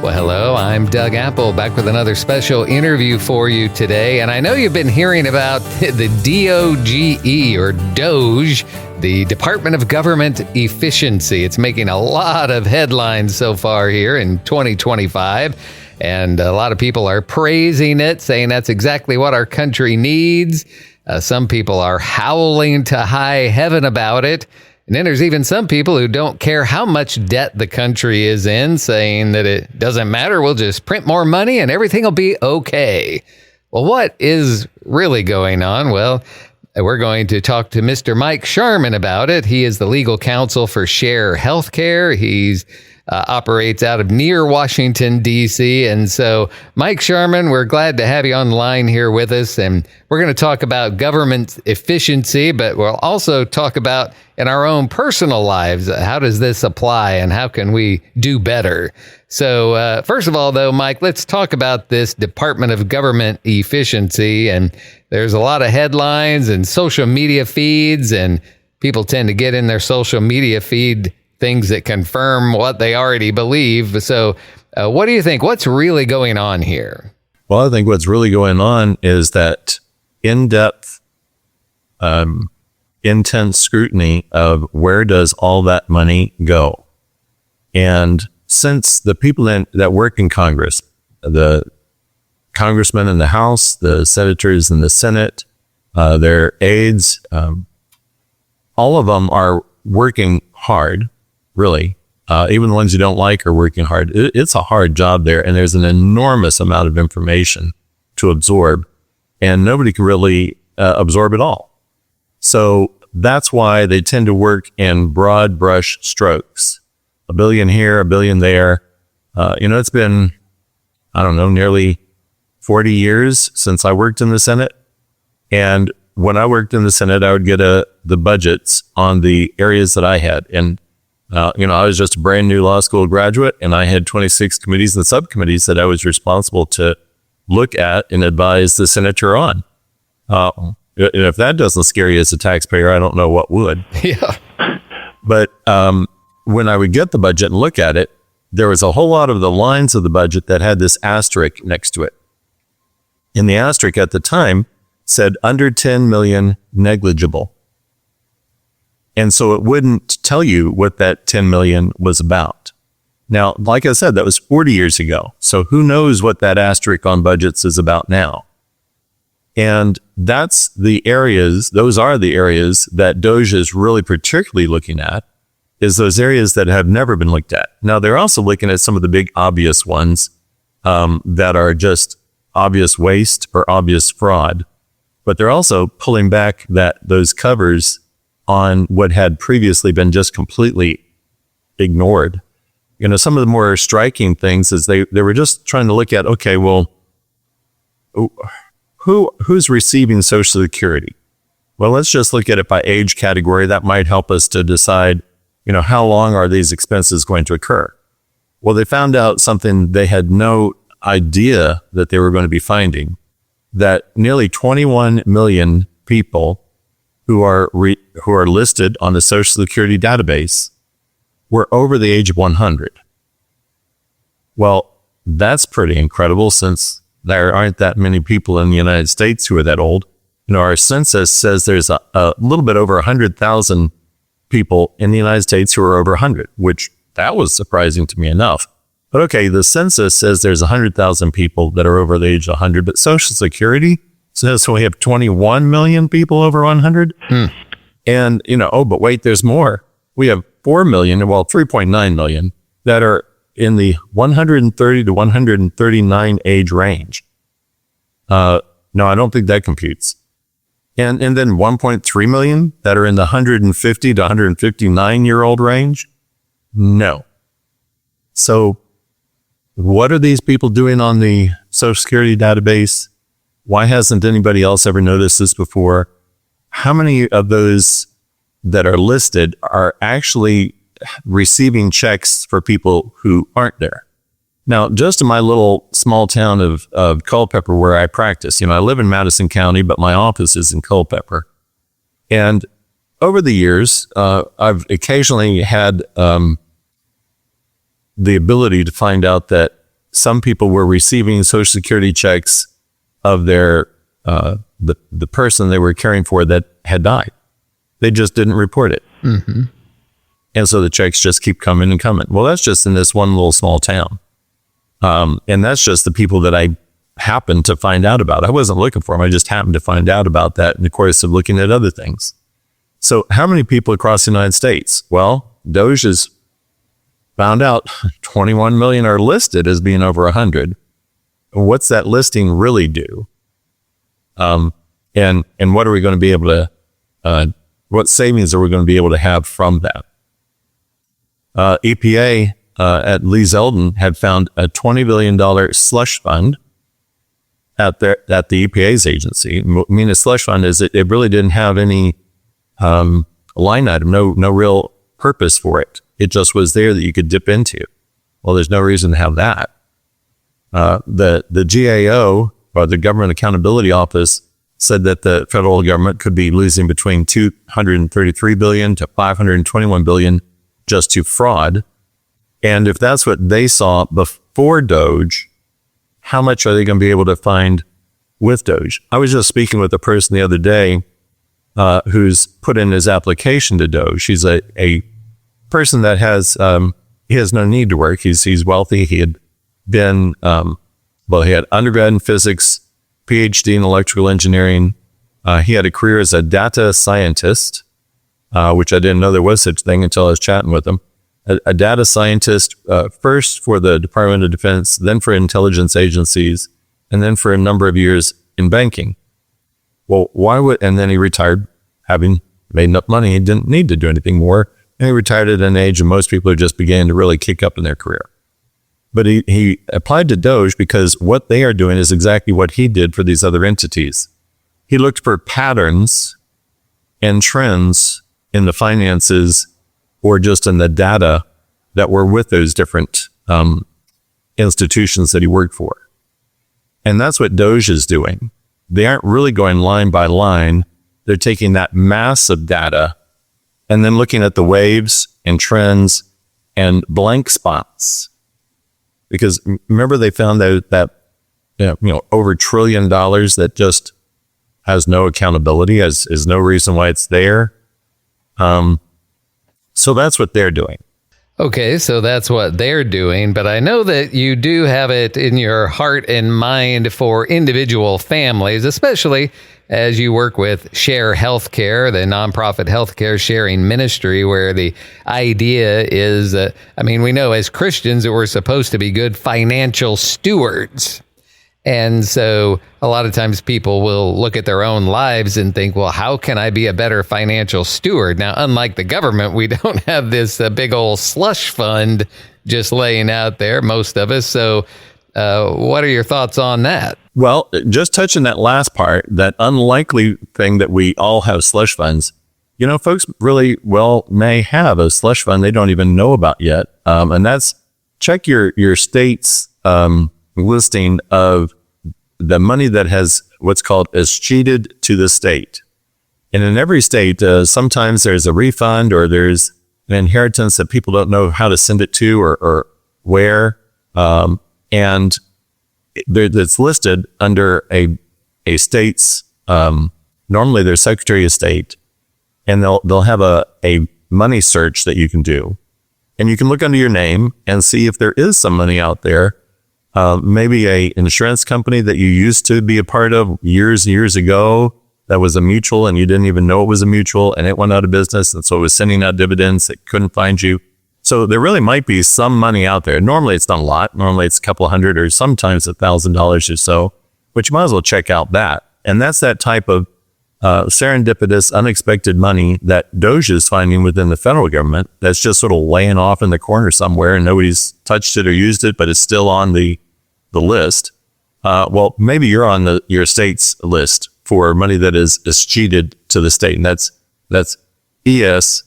Well, hello, I'm Doug Apple, back with another special interview for you today. And I know you've been hearing about the DOGE, or DOGE, the Department of Government Efficiency. It's making a lot of headlines so far here in 2025. And a lot of people are praising it, saying that's exactly what our country needs. Some people are howling to high heaven about it. And then there's even some people who don't care how much debt the country is in, saying that it doesn't matter, we'll just print more money and everything will be okay. Well, what is really going on? Well, we're going to talk to Mr. Mike Sharman about it. He is the legal counsel for Share Healthcare. He's operates out of near Washington, D.C. And so, Mike Sharman, we're glad to have you on the line here with us. And we're going to talk about government efficiency, but we'll also talk about in our own personal lives, how does this apply and how can we do better? So first of all, though, Mike, let's talk about this Department of Government Efficiency. And there's a lot of headlines and social media feeds, and people tend to get in their social media feed things that confirm what they already believe. So what do you think? What's really going on here? Well, I think what's really going on is that in-depth, intense scrutiny of where does all that money go. And since the people that work in Congress, the congressmen in the House, the senators in the Senate, their aides, all of them are working hard. Really, even the ones you don't like are working hard. It's a hard job there, and there's an enormous amount of information to absorb, and nobody can really absorb it all. So that's why they tend to work in broad brush strokes. $1 billion here, $1 billion there. It's been, nearly 40 years since I worked in the Senate. And when I worked in the Senate, I would get the budgets on the areas that I had. And I was just a brand new law school graduate, and I had 26 committees and subcommittees that I was responsible to look at and advise the senator on. If that doesn't scare you as a taxpayer, I don't know what would. Yeah. But when I would get the budget and look at it, there was a whole lot of the lines of the budget that had this asterisk next to it. And the asterisk at the time said under 10 million negligible. And so it wouldn't tell you what that 10 million was about. Now, like I said, that was 40 years ago. So who knows what that asterisk on budgets is about now? And those are the areas that DOGE is really particularly looking at, is those areas that have never been looked at. Now, they're also looking at some of the big obvious ones that are just obvious waste or obvious fraud. But they're also pulling back those covers on what had previously been just completely ignored. Some of the more striking things is they were just trying to look at, okay, well, who's receiving Social Security? Well, let's just look at it by age category. That might help us to decide, how long are these expenses going to occur? Well, they found out something they had no idea that they were going to be finding, that nearly 21 million people who are listed on the Social Security database were over the age of 100. Well, that's pretty incredible, since there aren't that many people in the United States who are that old. Our census says there's a little bit over 100,000 people in the United States who are over 100, which that was surprising to me enough. But okay, the census says there's 100,000 people that are over the age of 100, but Social Security says we have 21 million people over 100. And, but wait, there's more. We have 3.9 million that are in the 130 to 139 age range. No, I don't think that computes. And then 1.3 million that are in the 150 to 159-year-old range? No. So what are these people doing on the Social Security database? Why hasn't anybody else ever noticed this before? How many of those that are listed are actually receiving checks for people who aren't there? Now, just in my little small town of Culpeper where I practice, I live in Madison County, but my office is in Culpeper. And over the years, I've occasionally had the ability to find out that some people were receiving Social Security checks of their the person they were caring for that had died. They just didn't report it. Mm-hmm. And so the checks just keep coming and coming. Well, that's just in this one little small town. And that's just the people that I happened to find out about. I wasn't looking for them. I just happened to find out about that in the course of looking at other things. So how many people across the United States? Well, DOGE has found out 21 million are listed as being over 100. What's that listing really do? And what are we going to be able to, what savings are we going to be able to have from that? EPA at Lee Zeldin had found a $20 billion slush fund at the EPA's agency. I mean, a slush fund is it really didn't have any line item, no real purpose for it. It just was there that you could dip into. Well, there's no reason to have that. The GAO, or the Government Accountability Office, said that the federal government could be losing between $233 billion to $521 billion just to fraud. And if that's what they saw before DOGE, how much are they going to be able to find with DOGE? I was just speaking with a person the other day who's put in his application to DOGE. He's a person that has he has no need to work. He's wealthy. He had been he had undergrad in physics, PhD in electrical engineering. He had a career as a data scientist, which I didn't know there was such a thing until I was chatting with him. A data scientist, first for the Department of Defense, then for intelligence agencies, and then for a number of years in banking. Well, and then he retired having made enough money. He didn't need to do anything more. And he retired at an age and most people are just beginning to really kick up in their career. But he applied to DOGE because what they are doing is exactly what he did for these other entities. He looked for patterns and trends in the finances or just in the data that were with those different institutions that he worked for. And that's what DOGE is doing. They aren't really going line by line. They're taking that mass of data and then looking at the waves and trends and blank spots. Because remember, they found that over $1 trillion that just has no accountability, is no reason why it's there. So that's what they're doing. Okay, so that's what they're doing, but I know that you do have it in your heart and mind for individual families, especially as you work with Share Healthcare, the nonprofit healthcare sharing ministry, where the idea is that, we know as Christians that we're supposed to be good financial stewards. And so a lot of times people will look at their own lives and think, well, how can I be a better financial steward? Now, unlike the government, we don't have this big old slush fund just laying out there, most of us. So what are your thoughts on that? Well, just touching that last part, that unlikely thing that we all have slush funds, folks really may have a slush fund they don't even know about yet. And that's, check your state's listing of the money that has what's called escheated to the state. And in every state, sometimes there's a refund or there's an inheritance that people don't know how to send it to or where. And it's listed under a state's, normally their Secretary of State, and they'll have a money search that you can do. And you can look under your name and see if there is some money out there. Maybe a insurance company that you used to be a part of years ago that was a mutual and you didn't even know it was a mutual and it went out of business. And so it was sending out dividends. It couldn't find you. So there really might be some money out there. Normally it's not a lot. Normally it's a couple hundred or sometimes $1,000 or so, but you might as well check out that. And that's that type of serendipitous, unexpected money that DOGE is finding within the federal government that's just sort of laying off in the corner somewhere and nobody's touched it or used it, but it's still on the list. Well, maybe you're on your state's list for money that is escheated to the state, and that's ESCHEEAT.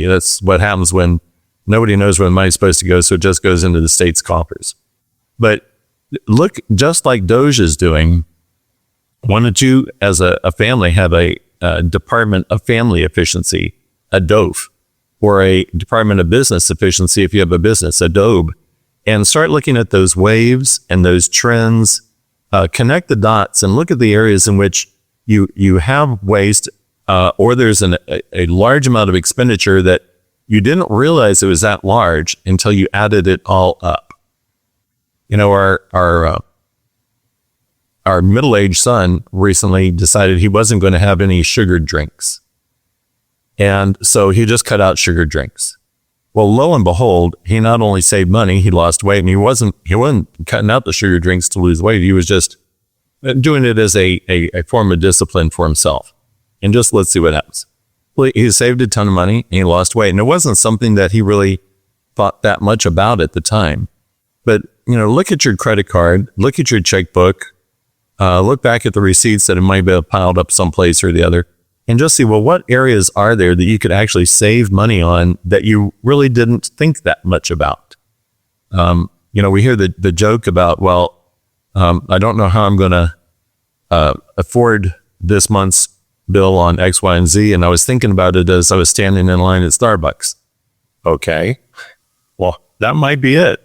That's what happens when nobody knows where the money's supposed to go, so it just goes into the state's coffers. But look, just like DOGE is doing, why don't you, as a family, have a Department of Family Efficiency, a DOFE, or a Department of Business Efficiency if you have a business, a DOBE, and start looking at those waves and those trends, connect the dots and look at the areas in which you have waste, or there's a large amount of expenditure that you didn't realize it was that large until you added it all up. You know, our middle-aged son recently decided he wasn't going to have any sugared drinks. And so he just cut out sugared drinks. Well, lo and behold, he not only saved money, he lost weight, and he wasn't cutting out the sugar drinks to lose weight. He was just doing it as a form of discipline for himself. And just let's see what happens. Well, he saved a ton of money and he lost weight. And it wasn't something that he really thought that much about at the time. But, you know, look at your credit card, look at your checkbook, look back at the receipts that it might be piled up someplace or the other, and just see, well, what areas are there that you could actually save money on that you really didn't think that much about? You know, we hear the joke about, well, I don't know how I'm going to afford this month's bill on X, Y, and Z. And I was thinking about it as I was standing in line at Starbucks. Okay, well, that might be it.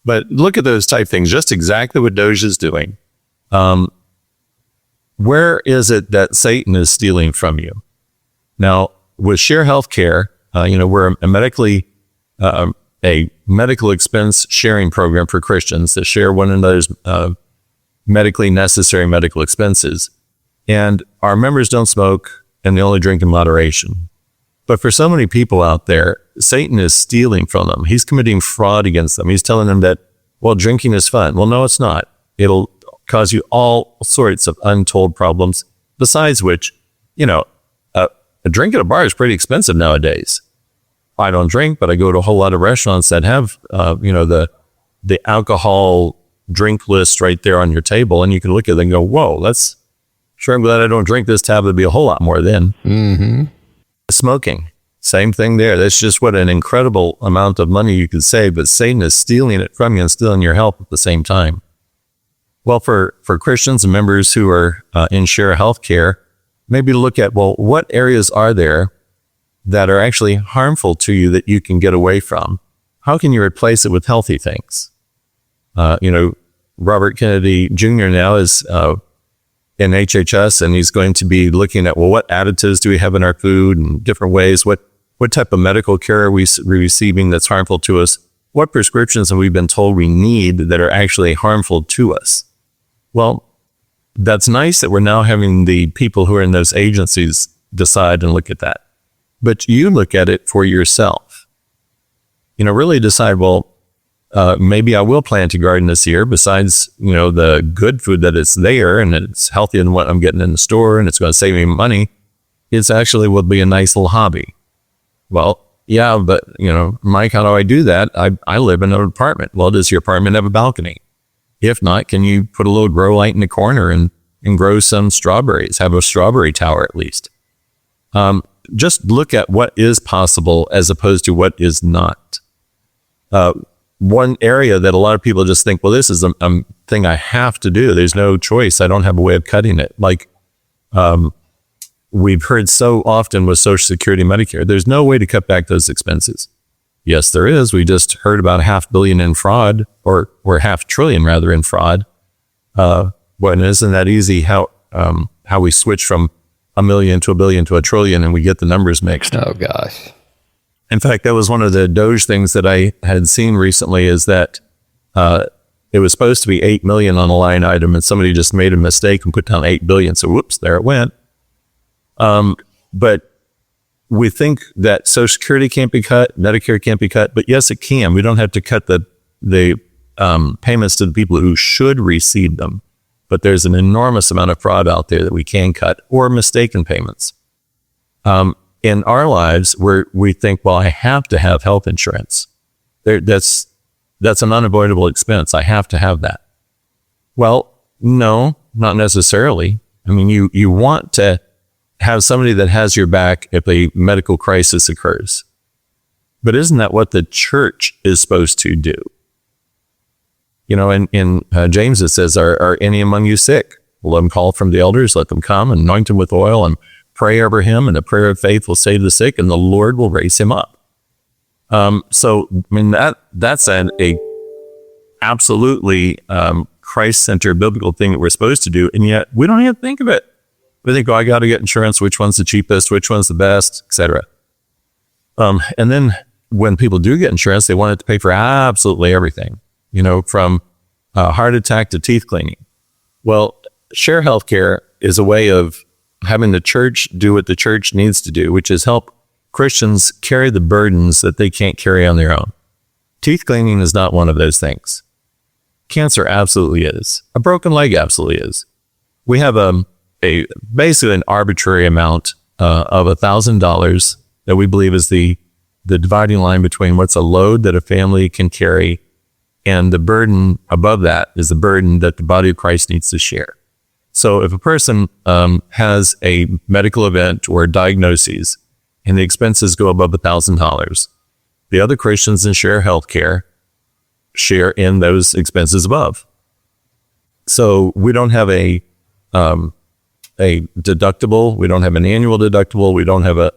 But look at those type things, just exactly what DOGE is doing. Where is it that Satan is stealing from you? Now, with Share Healthcare, you know, we're a medical expense sharing program for Christians that share one another's medically necessary medical expenses. And our members don't smoke and they only drink in moderation. But for so many people out there, Satan is stealing from them. He's committing fraud against them. He's telling them that, well, drinking is fun. Well, no, it's not. It'll cause you all sorts of untold problems, besides which, you know, a drink at a bar is pretty expensive nowadays. I don't drink, but I go to a whole lot of restaurants that have, you know, the alcohol drink list right there on your table, and you can look at it and go, whoa, I'm glad I don't drink this tab. It'd be a whole lot more then. Mm-hmm. Smoking, same thing there. That's just what an incredible amount of money you could save, but Satan is stealing it from you and stealing your health at the same time. Well, for Christians and members who are in Share Healthcare, maybe look at, well, what areas are there that are actually harmful to you that you can get away from? How can you replace it with healthy things? You know, Robert Kennedy Jr. now is in HHS, and he's going to be looking at, well, what additives do we have in our food and different ways? What type of medical care are we receiving that's harmful to us? What prescriptions have we been told we need that are actually harmful to us? Well, that's nice that we're now having the people who are in those agencies decide and look at that. But you look at it for yourself. You know, really decide, well, maybe I will plant a garden this year, besides, you know, the good food that is there and it's healthier than what I'm getting in the store and it's going to save me money. It's actually will be a nice little hobby. Well, yeah, but, you know, Mike, how do I do that? I live in an apartment. Well, does your apartment have a balcony? If not, can you put a little grow light in the corner and grow some strawberries? Have a strawberry tower at least. Just look at what is possible as opposed to what is not. One area that a lot of people just think, well, this is a thing I have to do. There's no choice. I don't have a way of cutting it. Like we've heard so often with Social Security, Medicare, there's no way to cut back those expenses. Yes, there is. We just heard about $500 billion in fraud, or $500 billion rather in fraud. Well, isn't that easy? How we switch from $1 million to $1 billion to $1 trillion, and we get the numbers mixed. Oh gosh. In fact, that was one of the DOGE things that I had seen recently, is that it was supposed to be 8 million on a line item, and somebody just made a mistake and put down 8 billion. So whoops, there it went. But we think that Social Security can't be cut, Medicare can't be cut, but yes, it can. We don't have to cut the payments to the people who should receive them. But there's an enormous amount of fraud out there that we can cut, or mistaken payments. In our lives, where we think, well, I have to have health insurance. That's an unavoidable expense. I have to have that. Well, no, not necessarily. I mean, you want to have somebody that has your back if a medical crisis occurs. But isn't that what the church is supposed to do? You know, in James, it says, are any among you sick? Well, let them call from the elders, let them come and anoint him with oil and pray over him, and the prayer of faith will save the sick, and the Lord will raise him up. So, I mean, that's a absolutely Christ-centered biblical thing that we're supposed to do, and yet we don't even think of it. We think, oh, I got to get insurance. Which one's the cheapest? Which one's the best, etc. And then when people do get insurance, they want it to pay for absolutely everything, from heart attack to teeth cleaning. Well, share healthcare is a way of having the church do what the church needs to do, which is help Christians carry the burdens that they can't carry on their own. Teeth cleaning is not one of those things. Cancer absolutely is. A broken leg absolutely is. We have basically an arbitrary amount of $1,000 that we believe is the dividing line between what's a load that a family can carry, and the burden above that is the burden that the body of Christ needs to share. So if a person has a medical event or diagnoses and the expenses go above $1,000, the other Christians in share healthcare share in those expenses above. So we don't have a deductible. We don't have an annual deductible. We don't have a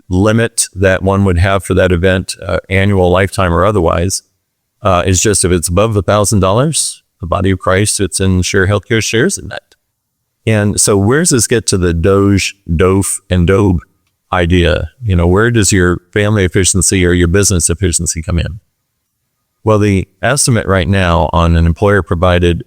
limit that one would have for that event, annual, lifetime, or otherwise. It's just if it's above $1,000, the body of Christ, it's in share healthcare, shares in that. And so where does this get to the DOGE, DOFE, and DOBE idea? Where does your family efficiency or your business efficiency come in? Well, the estimate right now on an employer-provided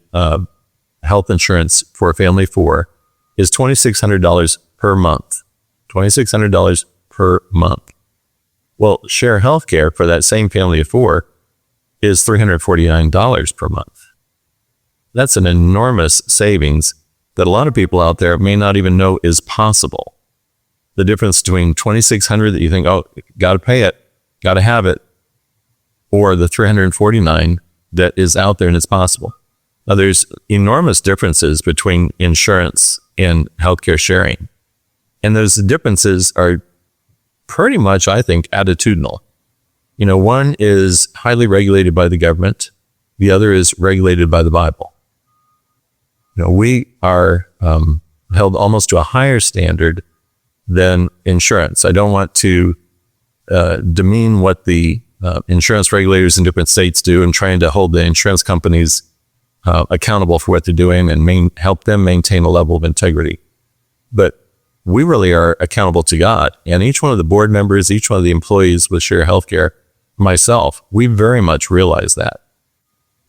health insurance for a family of four is $2,600 per month. $2,600 per month. Well, share healthcare for that same family of four is $349 per month. That's an enormous savings that a lot of people out there may not even know is possible. The difference between $2,600 that you think, oh, got to pay it, got to have it, or the $349 that is out there and it's possible. Now, there's enormous differences between insurance and healthcare sharing. And those differences are pretty much, I think, attitudinal. One is highly regulated by the government. The other is regulated by the Bible. We are held almost to a higher standard than insurance. I don't want to demean what the insurance regulators in different states do and trying to hold the insurance companies accountable for what they're doing and help them maintain a level of integrity. But we really are accountable to God. And each one of the board members, each one of the employees with Share Healthcare, myself, we very much realize that.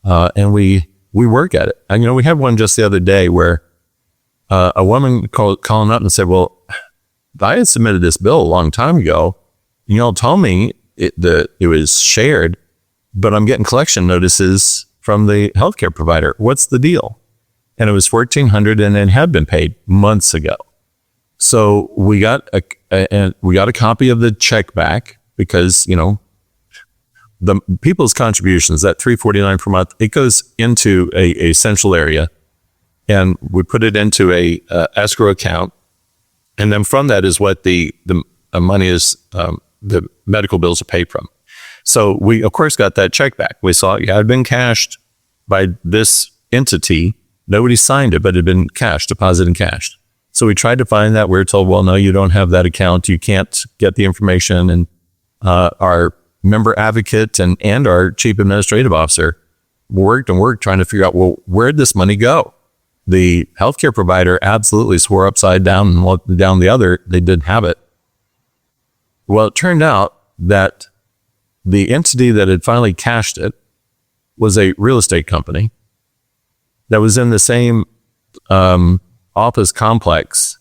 And we work at it. And, we had one just the other day where a woman calling up and said, well, I had submitted this bill a long time ago. And y'all told me it was shared, but I'm getting collection notices from the healthcare provider. What's the deal? And it was $1,400 and it had been paid months ago. So we got a copy of the check back because, the people's contributions, that $349 per month, it goes into a central area, and we put it into a escrow account, and then from that is what the money is, the medical bills are paid from. So we, of course, got that check back. We saw it had been cashed by this entity. Nobody signed it, but it had been cashed, deposited and cashed. So we tried to find that. We were told, well, no, you don't have that account. You can't get the information. And our member advocate and our chief administrative officer worked trying to figure out, well, where'd this money go? The healthcare provider absolutely swore upside down and looked down the other. They didn't have it. Well, it turned out that the entity that had finally cashed it was a real estate company that was in the same office complex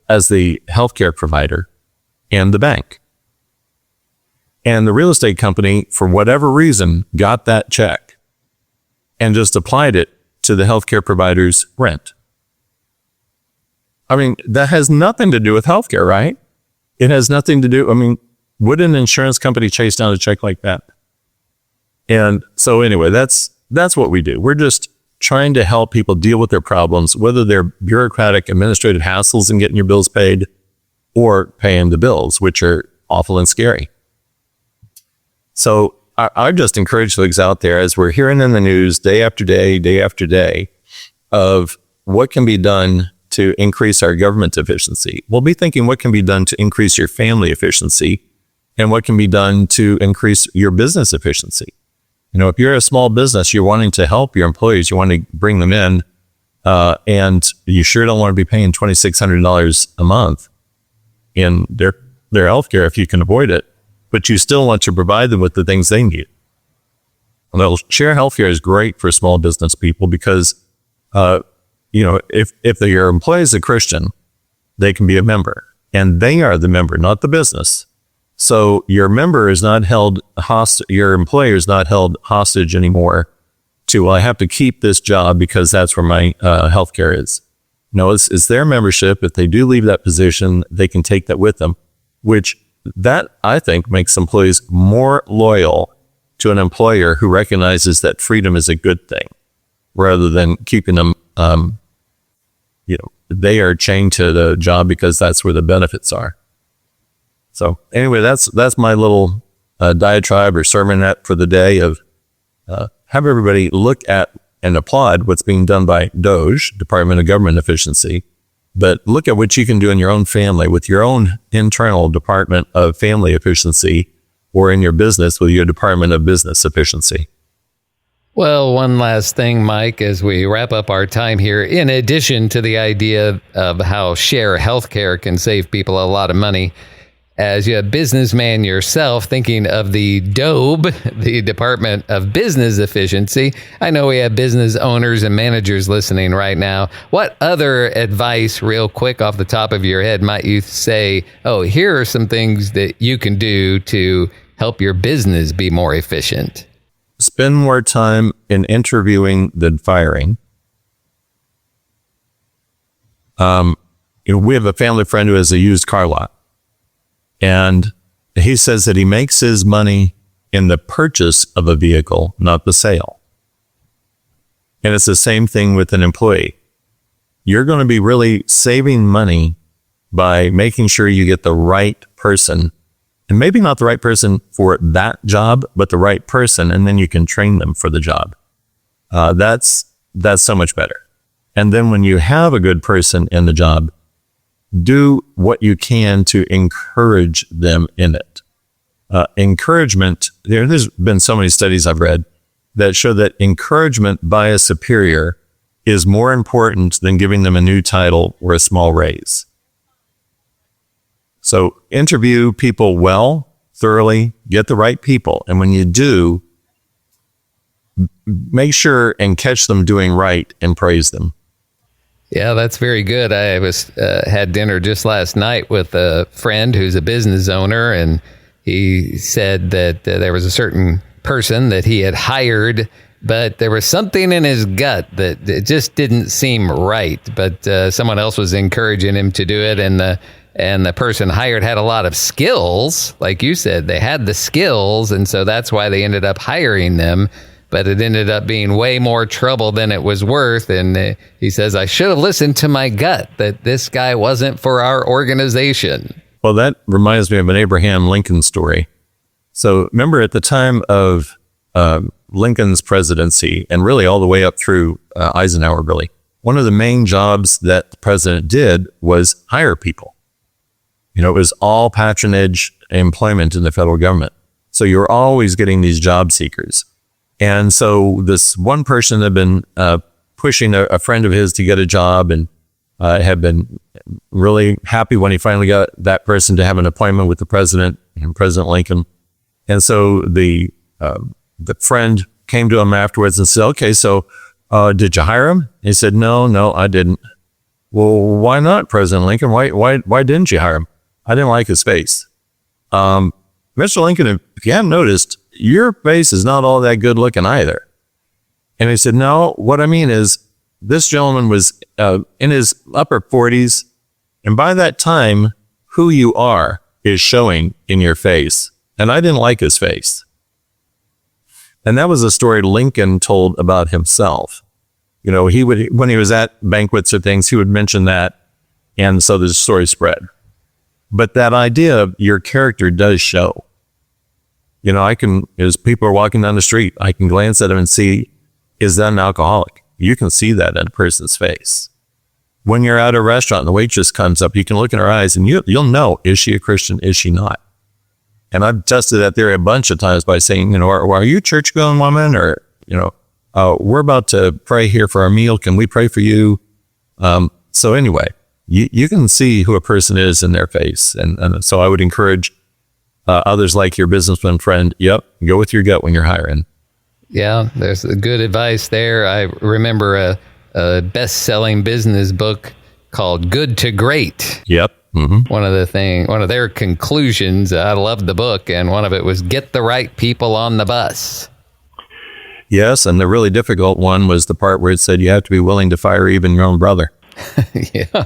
as the healthcare provider and the bank. And the real estate company, for whatever reason, got that check and just applied it to the healthcare provider's rent. I mean, that has nothing to do with healthcare, right? It has nothing to do, would an insurance company chase down a check like that? And so anyway, that's what we do. We're just trying to help people deal with their problems, whether they're bureaucratic, administrative hassles in getting your bills paid or paying the bills, which are awful and scary. So I just encourage folks out there, as we're hearing in the news day after day, of what can be done to increase our government efficiency. We'll be thinking what can be done to increase your family efficiency and what can be done to increase your business efficiency. If you're a small business, you're wanting to help your employees, you want to bring them in, and you sure don't want to be paying $2,600 a month in their healthcare if you can avoid it, but you still want to provide them with the things they need. Well, share healthcare is great for small business people because, if your employee is a Christian, they can be a member, and they are the member, not the business. So your member is not held hostage, your employer is not held hostage anymore to, well, I have to keep this job because that's where my healthcare is. No, it's their membership. If they do leave that position, they can take that with them, which that I think makes employees more loyal to an employer who recognizes that freedom is a good thing rather than keeping them, they are chained to the job because that's where the benefits are. So anyway, that's my little diatribe or sermonette for the day of have everybody look at and applaud what's being done by DOGE, Department of Government Efficiency, but look at what you can do in your own family with your own internal Department of Family Efficiency or in your business with your Department of Business Efficiency. Well, one last thing, Mike, as we wrap up our time here, in addition to the idea of how share healthcare can save people a lot of money, as a businessman yourself, thinking of the DOBE, the Department of Business Efficiency, I know we have business owners and managers listening right now. What other advice, real quick off the top of your head, might you say, here are some things that you can do to help your business be more efficient? Spend more time in interviewing than firing. We have a family friend who has a used car lot. And he says that he makes his money in the purchase of a vehicle, not the sale. And it's the same thing with an employee. You're going to be really saving money by making sure you get the right person, and maybe not the right person for that job, but the right person, and then you can train them for the job. That's so much better. And then when you have a good person in the job, do what you can to encourage them in it. Encouragement, there's been so many studies I've read that show that encouragement by a superior is more important than giving them a new title or a small raise. So interview people well, thoroughly, get the right people. And when you do, make sure and catch them doing right and praise them. Yeah, that's very good. I had dinner just last night with a friend who's a business owner, and he said that there was a certain person that he had hired, but there was something in his gut that it just didn't seem right. But someone else was encouraging him to do it, and the person hired had a lot of skills. Like you said, they had the skills, and so that's why they ended up hiring them. But it ended up being way more trouble than it was worth. And he says, I should have listened to my gut that this guy wasn't for our organization. Well, that reminds me of an Abraham Lincoln story. So remember at the time of Lincoln's presidency, and really all the way up through Eisenhower, really, one of the main jobs that the president did was hire people. It was all patronage employment in the federal government. So you're always getting these job seekers. And so this one person had been pushing a friend of his to get a job, and had been really happy when he finally got that person to have an appointment with the president and President Lincoln. And so the friend came to him afterwards and said, okay, so did you hire him? He said, no, I didn't. Well, why not, President Lincoln? Why didn't you hire him? I didn't like his face. Mr. Lincoln, if you haven't noticed, your face is not all that good looking either. And he said, no, what I mean is this gentleman was in his upper 40s. And by that time, who you are is showing in your face. And I didn't like his face. And that was a story Lincoln told about himself. He would, when he was at banquets or things, he would mention that. And so the story spread. But that idea of your character does show. As people are walking down the street, I can glance at them and see, is that an alcoholic? You can see that in a person's face. When you're at a restaurant and the waitress comes up, you can look in her eyes and you'll know, is she a Christian? Is she not? And I've tested that theory a bunch of times by saying, are you a church-going woman? Or, we're about to pray here for our meal. Can we pray for you? So anyway, you can see who a person is in their face. And so I would encourage others like your businessman friend, go with your gut when you're hiring. Yeah, there's good advice there. I remember a best-selling business book called Good to Great. Yep. Mm-hmm. One of their conclusions, I loved the book, and one of it was get the right people on the bus. Yes, and the really difficult one was the part where it said you have to be willing to fire even your own brother. Yeah.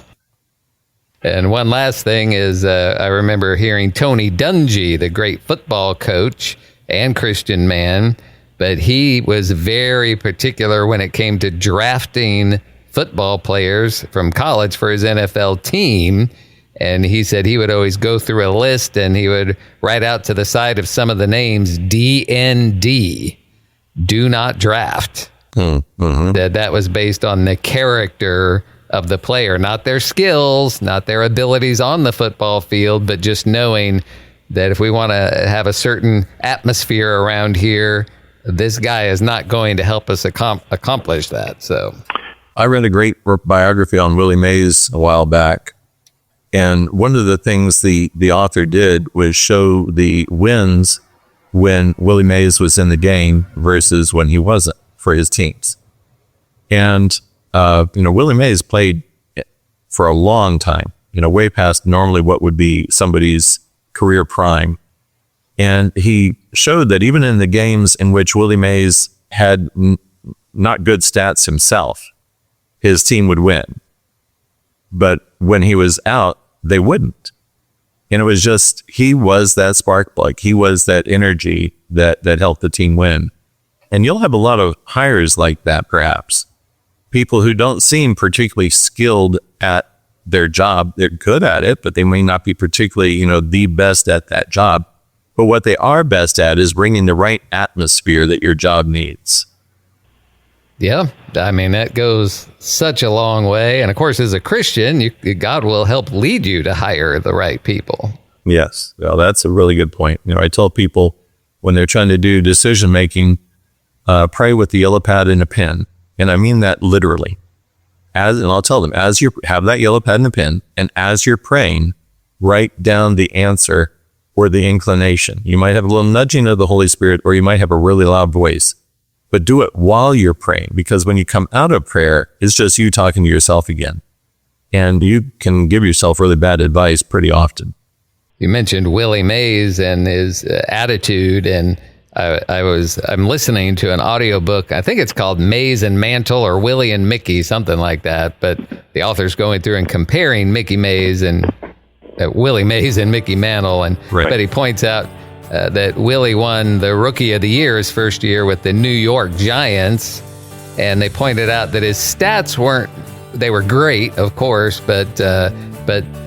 And one last thing is I remember hearing Tony Dungy, the great football coach and Christian man, but he was very particular when it came to drafting football players from college for his NFL team. And he said he would always go through a list and he would write out to the side of some of the names, DND, do not draft. Mm-hmm. That was based on the character of the player, not their skills, not their abilities on the football field, but just knowing that if we want to have a certain atmosphere around here, this guy is not going to help us accomplish that. So I read a great biography on Willie Mays a while back. And one of the things the author did was show the wins when Willie Mays was in the game versus when he wasn't for his teams. And, Willie Mays played for a long time, way past normally what would be somebody's career prime. And he showed that even in the games in which Willie Mays had not good stats himself, his team would win. But when he was out, they wouldn't. And it was just, he was that spark plug. He was that energy that helped the team win. And you'll have a lot of hires like that, perhaps. People who don't seem particularly skilled at their job. They're good at it, but they may not be particularly, the best at that job. But what they are best at is bringing the right atmosphere that your job needs. Yeah, I mean, that goes such a long way. And of course, as a Christian, God will help lead you to hire the right people. Yes, well, that's a really good point. I tell people when they're trying to do decision making, pray with the yellow pad and a pen. And I mean that literally. And I'll tell them, as you have that yellow pad and a pen, and as you're praying, write down the answer or the inclination. You might have a little nudging of the Holy Spirit, or you might have a really loud voice. But do it while you're praying, because when you come out of prayer, it's just you talking to yourself again. And you can give yourself really bad advice pretty often. You mentioned Willie Mays and his attitude, and I'm listening to an audiobook. I think it's called Mays and Mantle, or Willie and Mickey, something like that. But the author's going through and comparing Mickey Mays and Willie Mays and Mickey Mantle. And right. But he points out that Willie won the Rookie of the Year his first year with the New York Giants. And they pointed out that his stats they were great, of course, but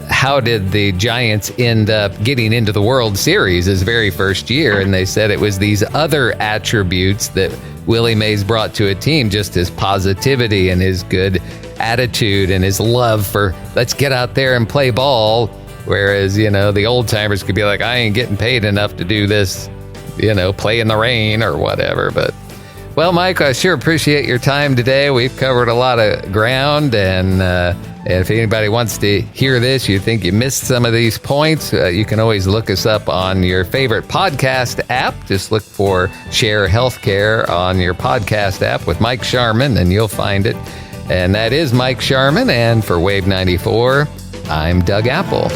how did the Giants end up getting into the World Series his very first year? And they said it was these other attributes that Willie Mays brought to a team, just his positivity and his good attitude and his love for let's get out there and play ball. Whereas, the old timers could be like, I ain't getting paid enough to do this, play in the rain or whatever. But, well, Mike, I sure appreciate your time today. We've covered a lot of ground, and if anybody wants to hear this, you think you missed some of these points, you can always look us up on your favorite podcast app. Just look for Share Healthcare on your podcast app with Mike Sharman, and you'll find it. And that is Mike Sharman, and for Wave 94, I'm Doug Apple.